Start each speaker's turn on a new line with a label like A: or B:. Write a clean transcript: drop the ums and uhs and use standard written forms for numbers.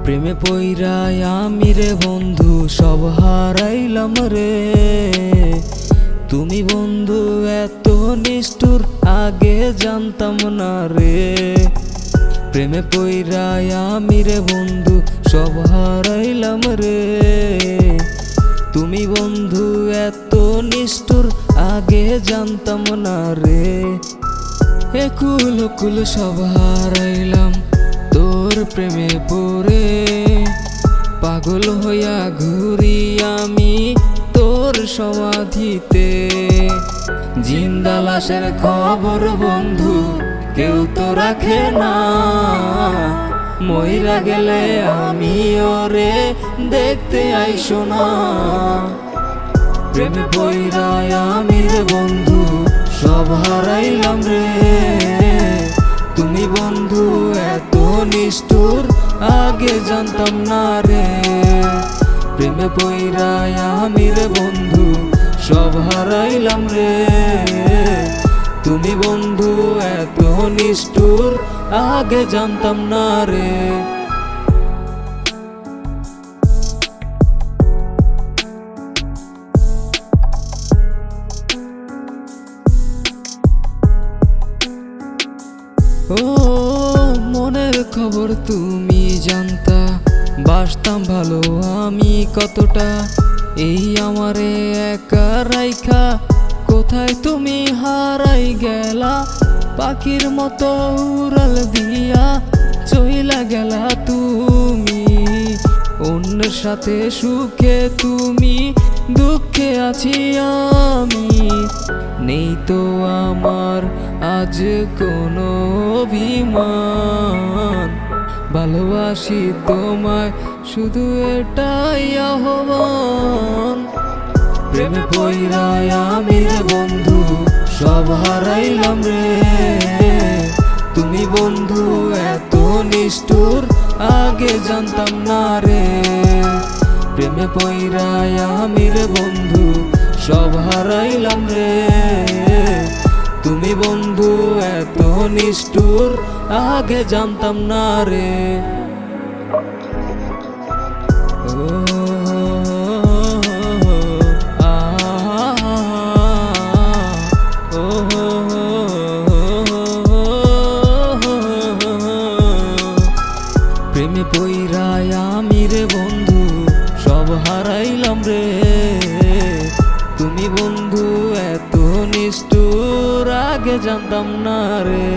A: প্রেমে পইরাই আমি রে বন্ধু সব হারাইলাম রে। তুমি বন্ধু এত নিষ্ঠুর আগে জানতাম না রে। প্রেমে পইরাই আমি রে বন্ধু সব হারাইলাম রে। তুমি বন্ধু এত নিষ্ঠুর আগে জানতাম না রে। একুল কুল সব হারাইলাম তোর প্রেমে পড়ে। পাগল হইয়া ঘুরি আমি তোর সমাধিতে। জিন্দা লাশের খবর বন্ধু কেউ তো রাখে না। মইরা গেলে আমি ওরে দেখতে আইসো না। প্রেমে পইরাই আমি রে বন্ধু সব হারাইলাম রে। তুমি বন্ধু এত নিষ্ঠুর আগে জানতাম না রে। প্রেমে পইরাই আমি রে বন্ধু সব হারাইলাম রে। তুমি বন্ধু এত নিষ্ঠুর আগে জানতাম না রে। ও মনের খবর তুমি জানতা, বাসতাম ভালো আমি কতটা। এই আমারে একা রাইখা কোথায় তুমি হারাই গেলা। পাখির মতো উড়াল দিয়া চইলা গেলা তুমি। অন্যের সাথে সুখে তুমি, দুঃখে আছি আমি। নেই তো আমার আজ কোনো অভিমান। ভালোবাসি তোমায় শুধু এটাই আহ্বান। প্রেমে পইরাই আমি রে বন্ধু সব হারাইলাম রে। তুমি বন্ধু এত নিষ্ঠুর আগে জানতাম না রে। প্রেমে পইরাই আমি রে বন্ধু সব হারাইলাম রে। তুমি বন্ধু এত নিষ্ঠুর আগে জানতাম না রে। প্রেমে পইরাই আমি রে বন্ধু সব হারাইলাম রে। তুমি বন্ধু এত নিষ্ঠুর আগে জানতাম না রে।